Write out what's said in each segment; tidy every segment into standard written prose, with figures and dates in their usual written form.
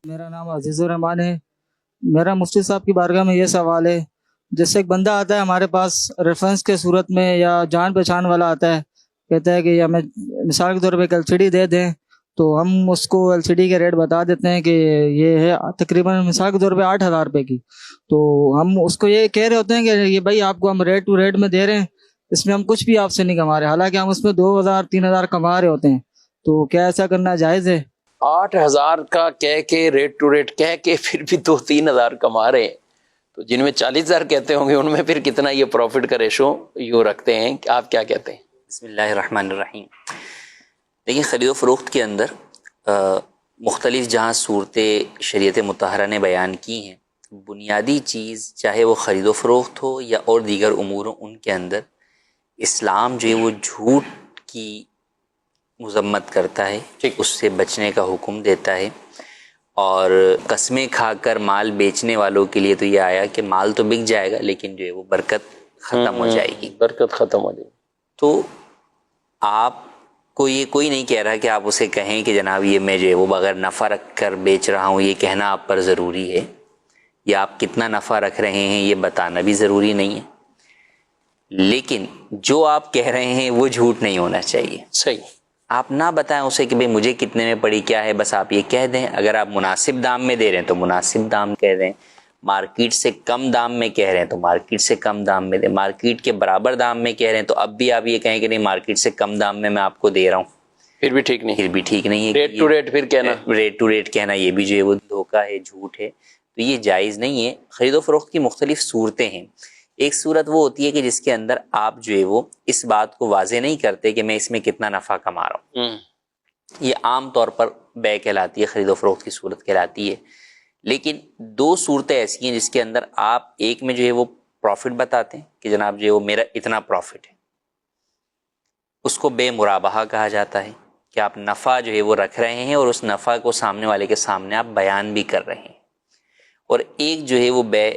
میرا نام عزیز الرحمان ہے۔ میرا مفتی صاحب کی بارگاہ میں یہ سوال ہے، جیسے ایک بندہ آتا ہے ہمارے پاس ریفرنس کے صورت میں یا جان پہچان والا آتا ہے، کہتا ہے کہ ہمیں مثال کے طور پہ ایک LCD دے دیں، تو ہم اس کو LCD کے ریٹ بتا دیتے ہیں کہ یہ ہے تقریباً مثال کے طور پہ 8,000 روپے کی، تو ہم اس کو یہ کہہ رہے ہوتے ہیں کہ یہ بھائی آپ کو ہم ریٹ ٹو ریٹ میں دے رہے ہیں، اس میں ہم کچھ بھی آپ سے نہیں کما رہے، حالانکہ ہم اس میں 2,000 3,000 کما رہے ہوتے ہیں، تو کیا ایسا کرنا جائز ہے؟ 8,000 کا کہہ کے ریٹ ٹو ریٹ کہہ کے پھر بھی 2-3 ہزار کما رہے ہیں، تو جن میں 40,000 کہتے ہوں گے ان میں پھر کتنا یہ پروفٹ کا ریشو یوں رکھتے ہیں؟ آپ کیا کہتے ہیں؟ بسم اللہ الرحمن الرحیم۔ دیکھیں، خرید و فروخت کے اندر مختلف جہاں صورتیں شریعت مطہرہ نے بیان کی ہیں، بنیادی چیز چاہے وہ خرید و فروخت ہو یا اور دیگر امور ہوں، ان کے اندر اسلام جو ہے وہ جھوٹ کی مذمت کرتا ہے، اس سے بچنے کا حکم دیتا ہے، اور قسمیں کھا کر مال بیچنے والوں کے لیے تو یہ آیا کہ مال تو بک جائے گا لیکن جو ہے وہ برکت ختم ہو جائے گی، برکت ختم ہو جائے گی۔ تو آپ کو یہ کوئی نہیں کہہ رہا کہ آپ اسے کہیں کہ جناب یہ میں جو ہے وہ بغیر نفع رکھ کر بیچ رہا ہوں، یہ کہنا آپ پر ضروری ہے، یا آپ کتنا نفع رکھ رہے ہیں یہ بتانا بھی ضروری نہیں ہے، لیکن جو آپ کہہ رہے ہیں وہ جھوٹ نہیں ہونا چاہیے۔ صحیح۔ آپ نہ بتائیں اسے کہ بھئی مجھے کتنے میں پڑی کیا ہے، بس آپ یہ کہہ دیں۔ اگر آپ مناسب دام میں دے رہے ہیں تو مناسب دام کہہ دیں، مارکیٹ سے کم دام میں کہہ رہے ہیں تو مارکیٹ سے کم دام میں دیں، مارکیٹ کے برابر دام میں کہہ رہے ہیں تو اب بھی آپ یہ کہیں کہ نہیں مارکیٹ سے کم دام میں آپ کو دے رہا ہوں، پھر بھی ٹھیک نہیں، پھر بھی ٹھیک نہیں ہے۔ ریٹ ٹو ریٹ پھر کہنا، ریٹ ٹو ریٹ کہنا یہ بھی جو ہے وہ دھوکہ ہے، جھوٹ ہے، تو یہ جائز نہیں ہے۔ خرید و فروخت کی مختلف صورتیں ہیں۔ ایک صورت وہ ہوتی ہے کہ جس کے اندر آپ جو ہے وہ اس بات کو واضح نہیں کرتے کہ میں اس میں کتنا نفع کما رہا ہوں، یہ عام طور پر بے کہلاتی ہے، خرید و فروخت کی صورت کہلاتی ہے۔ لیکن دو صورتیں ایسی ہیں جس کے اندر آپ ایک میں جو ہے وہ پروفٹ بتاتے ہیں کہ جناب جو ہے وہ میرا اتنا پروفٹ ہے، اس کو بے مرابحہ کہا جاتا ہے کہ آپ نفع جو ہے وہ رکھ رہے ہیں اور اس نفع کو سامنے والے کے سامنے آپ بیان بھی کر رہے ہیں، اور ایک جو ہے وہ بے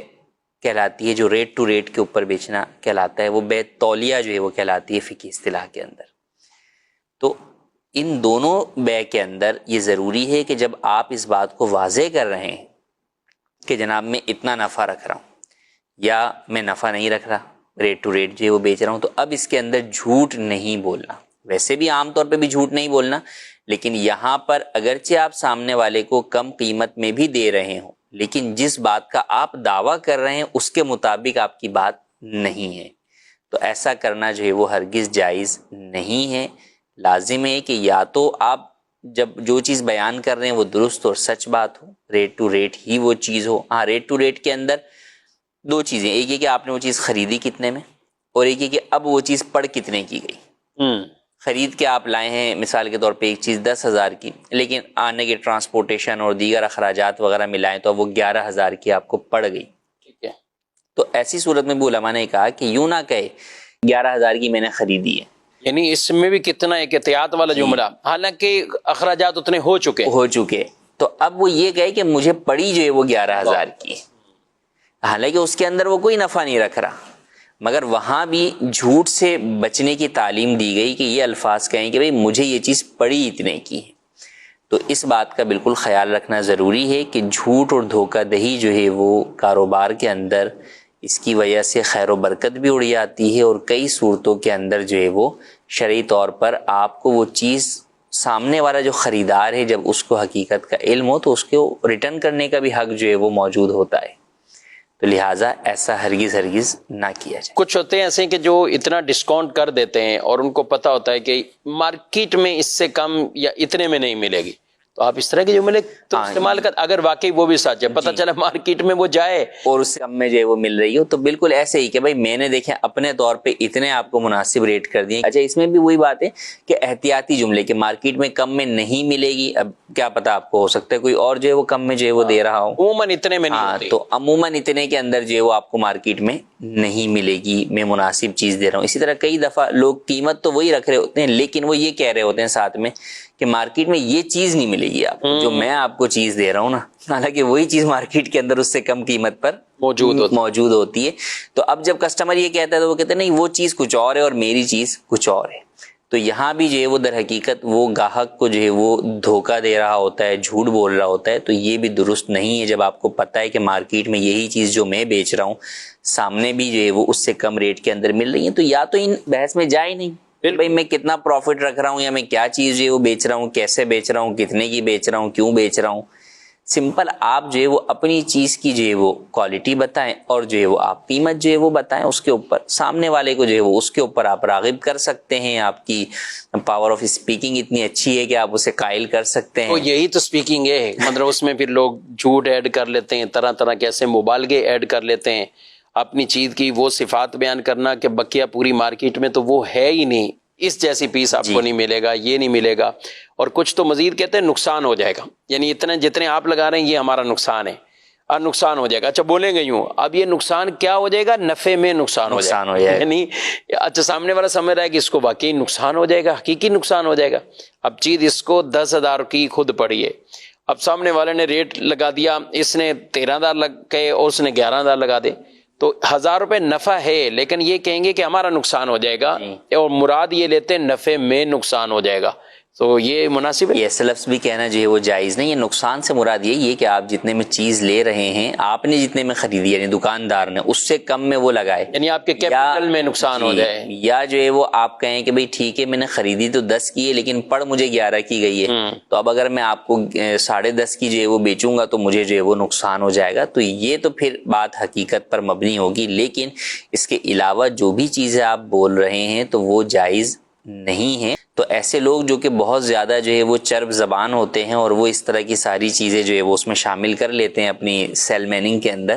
کہلاتی ہے جو ریٹ ٹو ریٹ کے اوپر بیچنا کہلاتا ہے، وہ بے تولیہ جو ہے وہ کہلاتی ہے فقہی اصطلاح کے اندر۔ تو ان دونوں بے کے اندر یہ ضروری ہے کہ جب آپ اس بات کو واضح کر رہے ہیں کہ جناب میں اتنا نفع رکھ رہا ہوں یا میں نفع نہیں رکھ رہا، ریٹ ٹو ریٹ جو ہے وہ بیچ رہا ہوں، تو اب اس کے اندر جھوٹ نہیں بولنا۔ ویسے بھی عام طور پہ بھی جھوٹ نہیں بولنا، لیکن یہاں پر اگرچہ آپ سامنے والے کو کم قیمت میں بھی دے رہے ہوں، لیکن جس بات کا آپ دعویٰ کر رہے ہیں اس کے مطابق آپ کی بات نہیں ہے، تو ایسا کرنا جو ہے وہ ہرگز جائز نہیں ہے۔ لازم ہے کہ یا تو آپ جب جو چیز بیان کر رہے ہیں وہ درست اور سچ بات ہو، ریٹ ٹو ریٹ ہی وہ چیز ہو۔ ہاں، ریٹ ٹو ریٹ کے اندر دو چیزیں، ایک یہ کہ آپ نے وہ چیز خریدی کتنے میں، اور ایک یہ کہ اب وہ چیز پڑ کتنے کی گئی۔ خرید کے آپ لائے ہیں مثال کے طور پہ ایک چیز 10,000 کی، لیکن آنے کے ٹرانسپورٹیشن اور دیگر اخراجات وغیرہ ملائیں تو اب وہ 11,000 کی آپ کو پڑ گئی، ٹھیک ہے، تو ایسی صورت میں بھی علماء نے کہا کہ یوں نہ کہے 11,000 کی میں نے خریدی ہے، یعنی اس میں بھی کتنا ایک احتیاط والا جملہ، حالانکہ اخراجات اتنے ہو چکے، تو اب وہ یہ کہے کہ مجھے پڑی جو ہے وہ 11,000 کی، حالانکہ اس کے اندر وہ کوئی نفع نہیں رکھ رہا، مگر وہاں بھی جھوٹ سے بچنے کی تعلیم دی گئی کہ یہ الفاظ کہیں کہ بھئی مجھے یہ چیز پڑی اتنے کی ہے۔ تو اس بات کا بالکل خیال رکھنا ضروری ہے کہ جھوٹ اور دھوکہ دہی جو ہے وہ کاروبار کے اندر اس کی وجہ سے خیر و برکت بھی اڑ جاتی ہے، اور کئی صورتوں کے اندر جو ہے وہ شرعی طور پر آپ کو وہ چیز سامنے والا جو خریدار ہے جب اس کو حقیقت کا علم ہو تو اس کو ریٹرن کرنے کا بھی حق جو ہے وہ موجود ہوتا ہے، تو لہٰذا ایسا ہرگز نہ کیا جائے۔ کچھ ہوتے ہیں ایسے کہ جو اتنا ڈسکاؤنٹ کر دیتے ہیں اور ان کو پتا ہوتا ہے کہ مارکیٹ میں اس سے کم یا اتنے میں نہیں ملے گی، تو آپ اس طرح کے جملے تو استعمال کر، اگر واقعی وہ بھی سچ ہے، پتہ چلا مارکیٹ میں وہ جائے اور اس سے کم میں جو ہے وہ مل رہی ہو، تو بالکل ایسے ہی کہ بھائی میں نے دیکھیں اپنے طور پہ اتنے آپ کو مناسب ریٹ کر دیے۔ اچھا، اس میں بھی وہی بات ہے کہ احتیاطی جملے کہ مارکیٹ میں کم میں نہیں ملے گی، اب کیا پتا آپ کو ہو سکتا ہے کوئی اور جو ہے وہ کم میں جو ہے وہ دے رہا ہو، عموماً اتنے میں نہیں ہوتی، تو عموماً اتنے کے اندر جو ہے وہ آپ کو مارکیٹ میں نہیں ملے گی، میں مناسب چیز دے رہا ہوں۔ اسی طرح کئی دفعہ لوگ قیمت تو وہی رکھ رہے ہوتے ہیں لیکن وہ یہ کہہ رہے ہوتے ہیں ساتھ میں کہ مارکیٹ میں یہ چیز نہیں ملے گی آپ کو جو میں آپ کو چیز دے رہا ہوں نا، حالانکہ وہی چیز مارکیٹ کے اندر اس سے کم قیمت پر موجود ہوتی ہے۔ تو اب جب کسٹمر یہ کہتا ہے تو وہ کہتے ہیں نہیں وہ چیز کچھ اور ہے اور میری چیز کچھ اور ہے، تو یہاں بھی جو ہے وہ در حقیقت وہ گاہک کو جو ہے وہ دھوکہ دے رہا ہوتا ہے، جھوٹ بول رہا ہوتا ہے. تو یہ بھی درست نہیں ہے جب آپ کو پتہ ہے کہ مارکیٹ میں یہی چیز جو میں بیچ رہا ہوں سامنے بھی جو ہے وہ اس سے کم ریٹ کے اندر مل رہی ہے. تو یا تو ان بحث میں جائے نہیں بھائی میں کتنا پروفٹ رکھ رہا ہوں یا میں کیا چیز جو ہے وہ بیچ رہا ہوں، کیسے بیچ رہا ہوں، کتنے کی بیچ رہا ہوں، کیوں بیچ رہا ہوں. سمپل آپ جو ہے وہ اپنی چیز کی جو ہے وہ کوالٹی بتائیں اور جو ہے وہ آپ قیمت جو ہے وہ بتائیں. اس کے اوپر سامنے والے کو جو ہے وہ اس کے اوپر آپ راغب کر سکتے ہیں. آپ کی پاور آف اسپیکنگ اتنی اچھی ہے کہ آپ اسے قائل کر سکتے ہیں. تو یہی تو اسپیکنگ ہے، مطلب اس میں پھر لوگ جھوٹ ایڈ کر لیتے ہیں، طرح طرح کے ایسے مبالغے ایڈ کر لیتے ہیں. اپنی چیز کی وہ صفات بیان کرنا کہ بقیہ پوری مارکیٹ میں تو وہ ہے ہی نہیں، اس جیسی پیس آپ کو نہیں ملے گا، یہ نہیں ملے گا. اور کچھ تو مزید کہتے ہیں نقصان ہو جائے گا، یعنی اتنے جتنے آپ لگا رہے ہیں یہ ہمارا نقصان ہے اور نقصان ہو جائے گا. اچھا بولیں گے یوں، اب یہ نقصان کیا ہو جائے گا؟ نفع میں نقصان ہو جائے گا. یعنی اچھا سامنے والا سمجھ رہا ہے کہ اس کو واقعی نقصان ہو جائے گا، حقیقی نقصان ہو جائے گا. اب چیز اس کو 10,000 کی خود پڑی ہے، اب سامنے والے نے ریٹ لگا دیا، اس نے 13,000 لگ گئے اور اس نے 11,000 لگا دے، تو 1,000 روپے نفع ہے، لیکن یہ کہیں گے کہ ہمارا نقصان ہو جائے گا، اور مراد یہ لیتے ہیں نفع میں نقصان ہو جائے گا. تو یہ مناسب ہے؟ یہ ایسے لفظ بھی کہنا جو ہے وہ جائز نہیں ہے. نقصان سے مراد یہی ہے کہ آپ جتنے میں چیز لے رہے ہیں، آپ نے جتنے میں خریدی یعنی دکاندار نے اس سے کم میں وہ لگائے، یعنی آپ کے کیپٹل میں نقصان ہو جائے. یا جو ہے وہ آپ کہیں کہ بھئی ٹھیک ہے میں نے خریدی تو 10 کی ہے لیکن پڑ مجھے 11 کی گئی ہے، تو اب اگر میں آپ کو 10.5 کی جو ہے وہ بیچوں گا تو مجھے جو ہے وہ نقصان ہو جائے گا. تو یہ تو پھر بات حقیقت پر مبنی ہوگی، لیکن اس کے علاوہ جو بھی چیزیں آپ بول رہے ہیں تو وہ جائز نہیں ہے. تو ایسے لوگ جو کہ بہت زیادہ جو ہے وہ چرب زبان ہوتے ہیں اور وہ اس طرح کی ساری چیزیں جو ہے وہ اس میں شامل کر لیتے ہیں اپنی سیل میننگ کے اندر،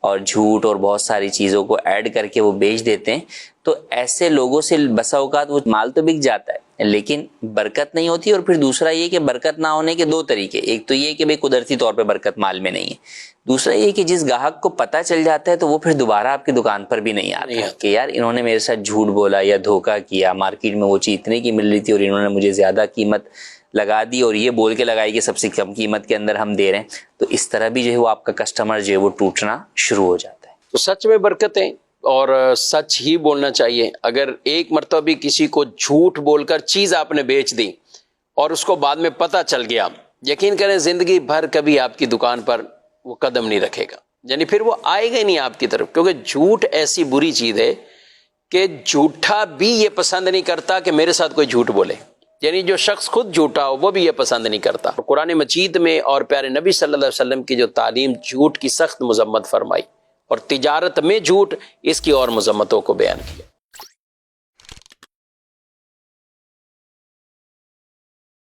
اور جھوٹ اور بہت ساری چیزوں کو ایڈ کر کے وہ بیچ دیتے ہیں. تو ایسے لوگوں سے بسا اوقات وہ مال تو بک جاتا ہے لیکن برکت نہیں ہوتی. اور پھر دوسرا یہ کہ برکت نہ ہونے کے 2 طریقے، ایک تو یہ کہ بھئی قدرتی طور پہ برکت مال میں نہیں ہے، دوسرا یہ کہ جس گاہک کو پتہ چل جاتا ہے تو وہ پھر دوبارہ آپ کی دکان پر بھی نہیں آتا کہ یار انہوں نے میرے ساتھ جھوٹ بولا یا دھوکہ کیا، مارکیٹ میں وہ چیز اتنے کی مل رہی تھی اور انہوں نے مجھے زیادہ قیمت لگا دی اور یہ بول کے لگائی کہ سب سے کم قیمت کے اندر ہم دے رہے ہیں. تو اس طرح بھی جو ہے وہ آپ کا کسٹمر جو ہے وہ ٹوٹنا شروع ہو جاتا ہے. تو سچ میں برکت ہے اور سچ ہی بولنا چاہیے. اگر ایک مرتبہ بھی کسی کو جھوٹ بول کر چیز آپ نے بیچ دی اور اس کو بعد میں پتہ چل گیا، یقین کریں زندگی بھر کبھی آپ کی دکان پر وہ قدم نہیں رکھے گا، یعنی پھر وہ آئے گا ہی نہیں آپ کی طرف. کیونکہ جھوٹ ایسی بری چیز ہے کہ جھوٹا بھی یہ پسند نہیں کرتا کہ میرے ساتھ کوئی جھوٹ بولے، یعنی جو شخص خود جھوٹا ہو وہ بھی یہ پسند نہیں کرتا. قرآن مجید میں اور پیارے نبی صلی اللہ علیہ وسلم کی جو تعلیم جھوٹ کی سخت مذمت فرمائی، اور تجارت میں جھوٹ اس کی اور مذمتوں کو بیان کیا.